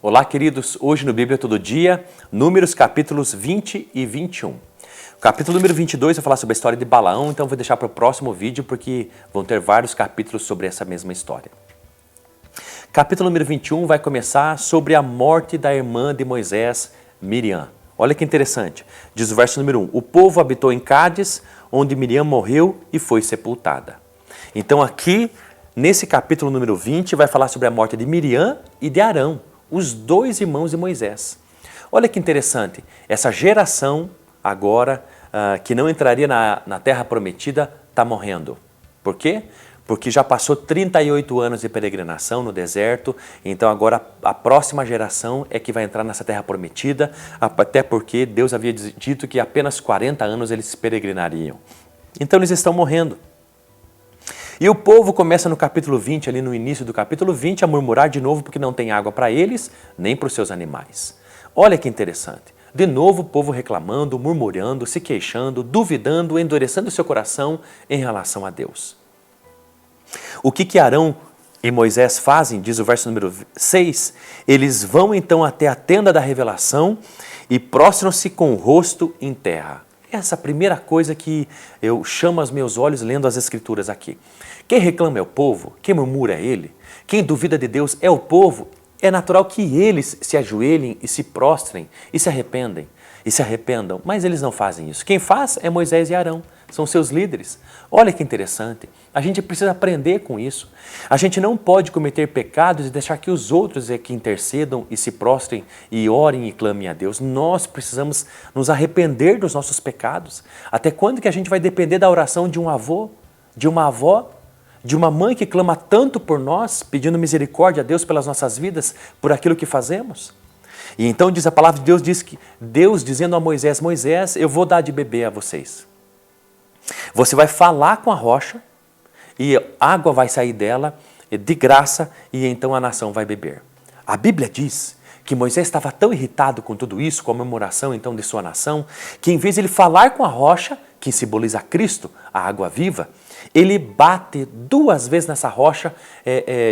Olá, queridos. Hoje no Bíblia Todo Dia, Números capítulos 20 e 21. O capítulo número 22 vai falar sobre a história de Balaão, então vou deixar para o próximo vídeo porque vão ter vários capítulos sobre essa mesma história. Capítulo número 21 vai começar sobre a morte da irmã de Moisés, Miriam. Olha que interessante. Diz o verso número 1. O povo habitou em Cádiz, onde Miriam morreu e foi sepultada. Então aqui, nesse capítulo número 20, vai falar sobre a morte de Miriam e de Arão, os dois irmãos de Moisés. Olha que interessante, essa geração agora que não entraria na terra prometida está morrendo. Por quê? Porque já passou 38 anos de peregrinação no deserto, então agora a próxima geração é que vai entrar nessa terra prometida, até porque Deus havia dito que apenas 40 anos eles peregrinariam. Então eles estão morrendo. E o povo começa no capítulo 20, ali no início do capítulo 20, a murmurar de novo porque não tem água para eles, nem para os seus animais. Olha que interessante. De novo o povo reclamando, murmurando, se queixando, duvidando, endurecendo seu coração em relação a Deus. O que Arão e Moisés fazem, diz o verso número 6, eles vão então até a tenda da revelação e prostram-se com o rosto em terra. Essa é a primeira coisa que eu chamo aos meus olhos lendo as escrituras aqui. Quem reclama é o povo, quem murmura é ele, quem duvida de Deus é o povo. É natural que eles se ajoelhem e se prostrem e se arrependam, mas eles não fazem isso. Quem faz é Moisés e Arão, são seus líderes. Olha que interessante, a gente precisa aprender com isso. A gente não pode cometer pecados e deixar que os outros é que intercedam e se prostrem e orem e clamem a Deus. Nós precisamos nos arrepender dos nossos pecados. Até quando que a gente vai depender da oração de um avô, de uma avó, de uma mãe que clama tanto por nós, pedindo misericórdia a Deus pelas nossas vidas, por aquilo que fazemos? E então diz a palavra de Deus, diz que Deus dizendo a Moisés, Moisés, eu vou dar de beber a vocês. Você vai falar com a rocha e água vai sair dela de graça e então a nação vai beber. A Bíblia diz que Moisés estava tão irritado com tudo isso, com a memoração então de sua nação, que em vez de ele falar com a rocha, que simboliza Cristo, a água viva, ele bate 2 vezes nessa rocha,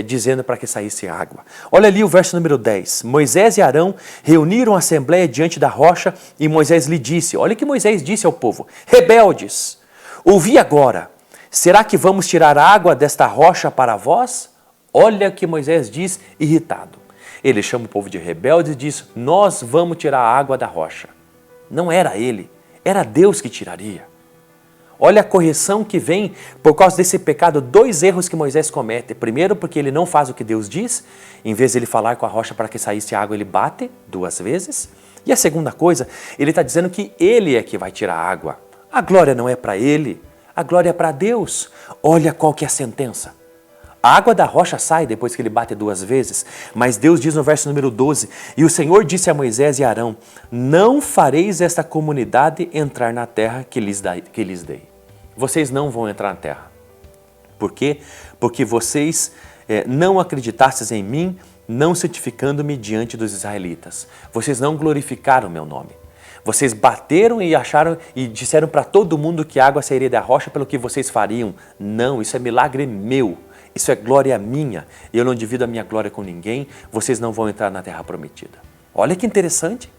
dizendo para que saísse água. Olha ali o verso número 10. Moisés e Arão reuniram a assembleia diante da rocha e Moisés lhe disse, olha o que Moisés disse ao povo, rebeldes, ouvi agora, será que vamos tirar água desta rocha para vós? Olha o que Moisés diz, irritado. Ele chama o povo de rebelde e diz, nós vamos tirar a água da rocha. Não era ele, era Deus que tiraria. Olha a correção que vem por causa desse pecado, 2 erros que Moisés comete. Primeiro, porque ele não faz o que Deus diz, em vez de ele falar com a rocha para que saísse água, ele bate 2 vezes. E a segunda coisa, ele está dizendo que ele é que vai tirar a água. A glória não é para ele, a glória é para Deus. Olha qual que é a sentença. A água da rocha sai depois que ele bate 2 vezes, mas Deus diz no verso número 12, e o Senhor disse a Moisés e Arão, não fareis esta comunidade entrar na terra que lhes dei. Vocês não vão entrar na terra. Por quê? Porque vocês não acreditastes em mim, não santificando-me diante dos israelitas. Vocês não glorificaram meu nome. Vocês bateram e acharam e disseram para todo mundo que a água sairia da rocha pelo que vocês fariam. Não, isso é milagre meu. Isso é glória minha. Eu não divido a minha glória com ninguém. Vocês não vão entrar na terra prometida. Olha que interessante.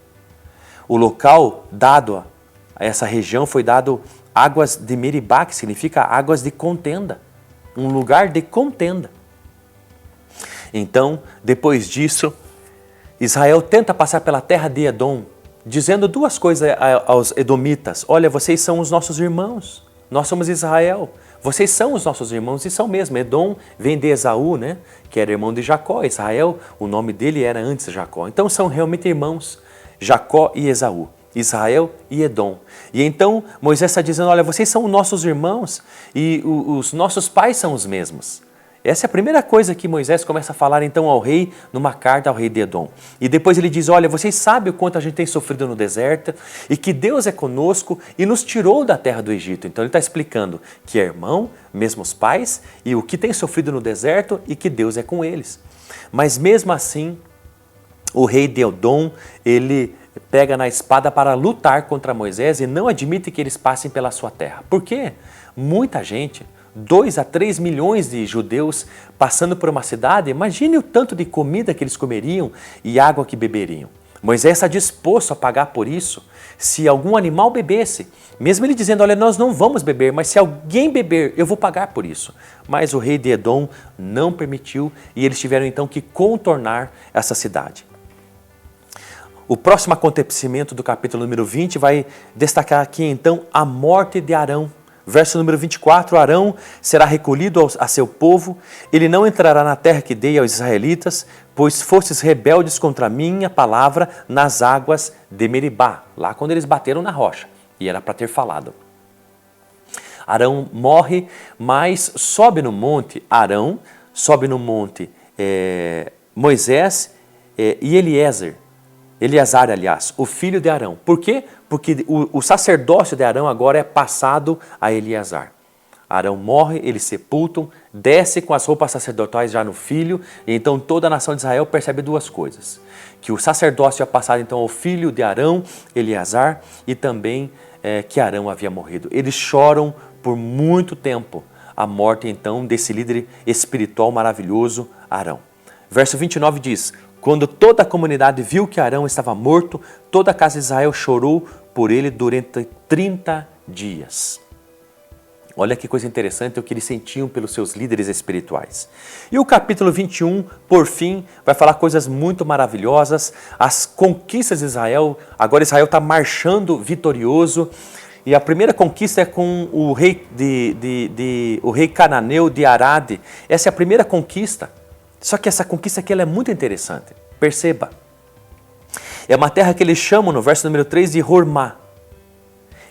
O local dado a essa região foi dado águas de Meribá, que significa águas de contenda. Um lugar de contenda. Então, depois disso, Israel tenta passar pela terra de Edom, dizendo 2 coisas aos edomitas. Olha, vocês são os nossos irmãos. Nós somos Israel. Vocês são os nossos irmãos e são mesmo. Edom vem de Esaú, né? Que era irmão de Jacó. Israel, o nome dele era antes Jacó. Então são realmente irmãos, Jacó e Esaú. Israel e Edom. E então Moisés está dizendo, olha, vocês são nossos irmãos e os nossos pais são os mesmos. Essa é a primeira coisa que Moisés começa a falar então ao rei, numa carta ao rei de Edom. E depois ele diz, olha, vocês sabem o quanto a gente tem sofrido no deserto e que Deus é conosco e nos tirou da terra do Egito. Então ele está explicando que é irmão, mesmos pais, e o que tem sofrido no deserto e que Deus é com eles. Mas mesmo assim, o rei de Edom, ele pega na espada para lutar contra Moisés e não admite que eles passem pela sua terra. Por quê? Muita gente 2 a 3 milhões de judeus passando por uma cidade, imagine o tanto de comida que eles comeriam e água que beberiam. Moisés está disposto a pagar por isso se algum animal bebesse. Mesmo ele dizendo, olha, nós não vamos beber, mas se alguém beber, eu vou pagar por isso. Mas o rei de Edom não permitiu e eles tiveram então que contornar essa cidade. O próximo acontecimento do capítulo número 20 vai destacar aqui então a morte de Arão. Verso número 24, Arão será recolhido a seu povo, ele não entrará na terra que dei aos israelitas, pois fostes rebeldes contra a minha palavra nas águas de Meribá, lá quando eles bateram na rocha, e era para ter falado. Arão morre, mas sobe no monte Arão, sobe no monte Moisés e Eleazar, aliás, o filho de Arão. Por quê? Porque o sacerdócio de Arão agora é passado a Eleazar. Arão morre, eles sepultam, desce com as roupas sacerdotais já no filho, e então toda a nação de Israel percebe duas coisas. Que o sacerdócio é passado então ao filho de Arão, Eleazar, e também que Arão havia morrido. Eles choram por muito tempo a morte então desse líder espiritual maravilhoso, Arão. Verso 29 diz, quando toda a comunidade viu que Arão estava morto, toda a casa de Israel chorou por ele durante 30 dias. Olha que coisa interessante o que eles sentiam pelos seus líderes espirituais. E o capítulo 21, por fim, vai falar coisas muito maravilhosas, as conquistas de Israel. Agora Israel está marchando vitorioso. E a primeira conquista é com o rei, o rei cananeu de Arade. Essa é a primeira conquista. Só que essa conquista aqui ela é muito interessante. Perceba. É uma terra que eles chamam, no verso número 3, de Hormá.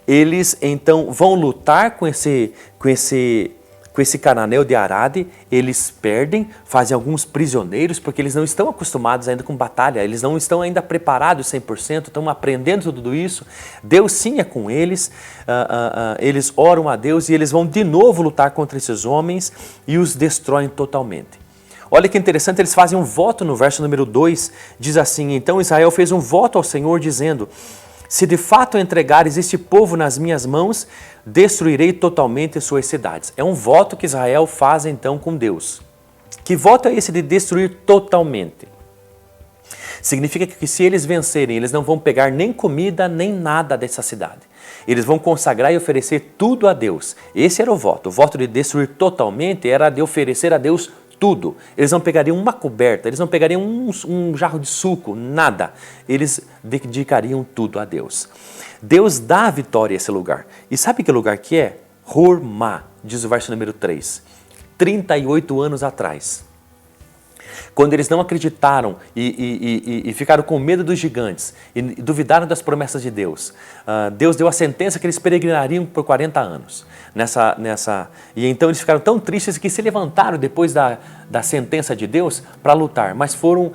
Eles então vão lutar com esse cananeu de Arade, eles perdem, fazem alguns prisioneiros, porque eles não estão acostumados ainda com batalha, eles não estão ainda preparados 100%, estão aprendendo tudo isso. Deus sim é com eles, eles oram a Deus e eles vão de novo lutar contra esses homens e os destroem totalmente. Olha que interessante, eles fazem um voto no verso número 2, diz assim, então Israel fez um voto ao Senhor dizendo, se de fato entregares este povo nas minhas mãos, destruirei totalmente suas cidades. É um voto que Israel faz então com Deus. Que voto é esse de destruir totalmente? Significa que se eles vencerem, eles não vão pegar nem comida, nem nada dessa cidade. Eles vão consagrar e oferecer tudo a Deus. Esse era o voto. O voto de destruir totalmente era de oferecer a Deus tudo. Eles não pegariam uma coberta, eles não pegariam um jarro de suco, nada. Eles dedicariam tudo a Deus. Deus dá a vitória a esse lugar. E sabe que lugar que é? Hormá, diz o verso número 3. 38 anos atrás. Quando eles não acreditaram e ficaram com medo dos gigantes e duvidaram das promessas de Deus, Deus deu a sentença que eles peregrinariam por 40 anos. E então eles ficaram tão tristes que se levantaram depois da sentença de Deus para lutar, mas foram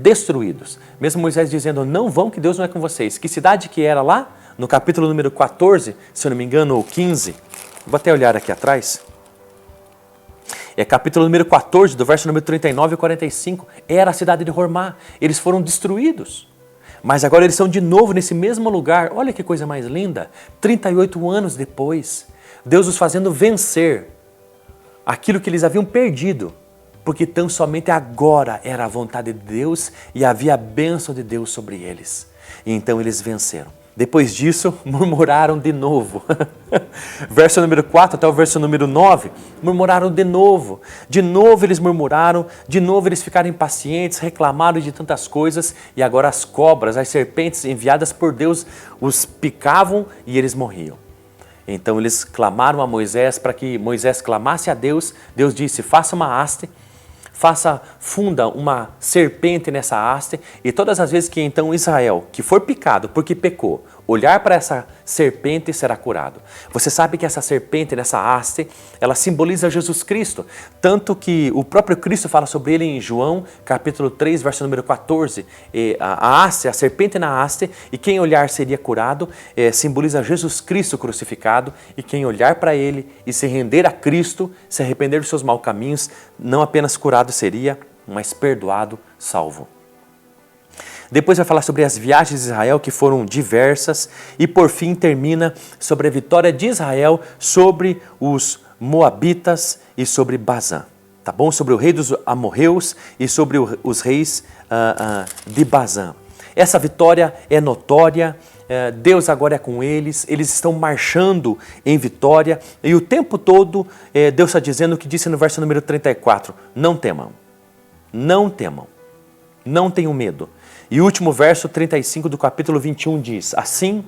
destruídos. Mesmo Moisés dizendo, não vão que Deus não é com vocês. Que cidade que era lá? No capítulo número 14, se eu não me engano, ou 15. Vou até olhar aqui atrás. É capítulo número 14, do verso número 39 e 45, era a cidade de Hormá. Eles foram destruídos. Mas agora eles estão de novo nesse mesmo lugar. Olha que coisa mais linda. 38 anos depois, Deus os fazendo vencer aquilo que eles haviam perdido. Porque tão somente agora era a vontade de Deus e havia a bênção de Deus sobre eles. E então eles venceram. Depois disso, murmuraram de novo. Verso número 4 até o verso número 9, murmuraram de novo. De novo eles murmuraram, de novo eles ficaram impacientes, reclamaram de tantas coisas, e agora as cobras, as serpentes enviadas por Deus, os picavam e eles morriam. Então eles clamaram a Moisés para que Moisés clamasse a Deus. Deus disse, faça uma haste, funda uma serpente nessa haste, e todas as vezes que então Israel, que for picado porque pecou, olhar para essa serpente será curado. Você sabe que essa serpente nessa haste, ela simboliza Jesus Cristo, tanto que o próprio Cristo fala sobre ele em João, capítulo 3, verso número 14, a serpente na haste, e quem olhar seria curado, simboliza Jesus Cristo crucificado, e quem olhar para ele e se render a Cristo, se arrepender dos seus maus caminhos, não apenas curado seria, mas perdoado, salvo. Depois vai falar sobre as viagens de Israel, que foram diversas, e por fim termina sobre a vitória de Israel sobre os Moabitas e sobre Bazã. Tá bom? Sobre o rei dos amorreus e sobre os reis de Bazã. Essa vitória é notória, Deus agora é com eles estão marchando em vitória e o tempo todo Deus está dizendo o que disse no verso número 34, não temam, não temam, não tenham medo. E o último verso 35 do capítulo 21 diz, assim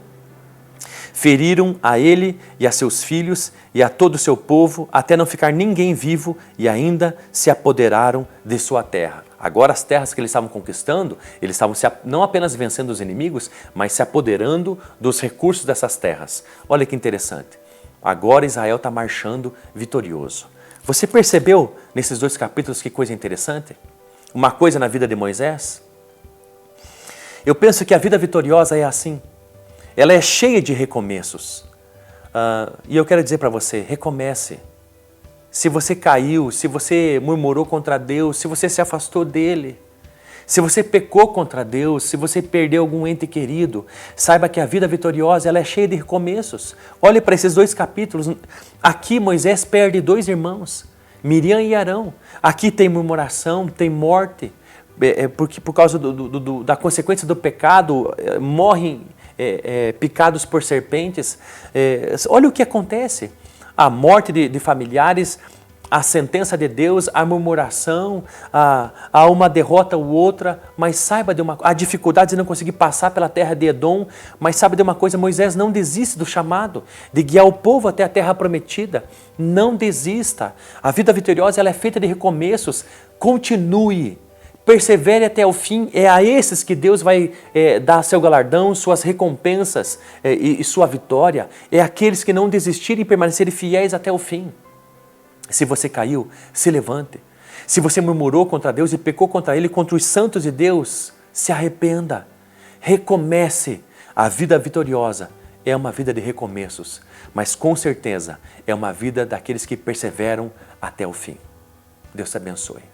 feriram a ele e a seus filhos e a todo o seu povo, até não ficar ninguém vivo, e ainda se apoderaram de sua terra. Agora as terras que eles estavam conquistando, eles estavam não apenas vencendo os inimigos, mas se apoderando dos recursos dessas terras. Olha que interessante. Agora Israel está marchando vitorioso. Você percebeu nesses 2 capítulos que coisa interessante? Uma coisa na vida de Moisés? Eu penso que a vida vitoriosa é assim. Ela é cheia de recomeços. E eu quero dizer para você, recomece. Se você caiu, se você murmurou contra Deus, se você se afastou dele, se você pecou contra Deus, se você perdeu algum ente querido, saiba que a vida vitoriosa ela é cheia de recomeços. Olhe para esses 2 capítulos. Aqui Moisés perde 2 irmãos, Miriam e Arão. Aqui tem murmuração, tem morte, porque por causa da consequência do pecado, morrem picados por serpentes. Olha o que acontece. A morte de familiares, a sentença de Deus, a murmuração, a uma derrota ou outra, mas saiba de a dificuldade de não conseguir passar pela terra de Edom, mas sabe de uma coisa, Moisés não desiste do chamado de guiar o povo até a terra prometida. Não desista. A vida vitoriosa ela é feita de recomeços. Continue. Persevere até o fim, é a esses que Deus vai dar seu galardão, suas recompensas e sua vitória. É aqueles que não desistirem e permanecerem fiéis até o fim. Se você caiu, se levante. Se você murmurou contra Deus e pecou contra Ele, contra os santos de Deus, se arrependa. Recomece. A vida vitoriosa é uma vida de recomeços, mas com certeza é uma vida daqueles que perseveram até o fim. Deus te abençoe.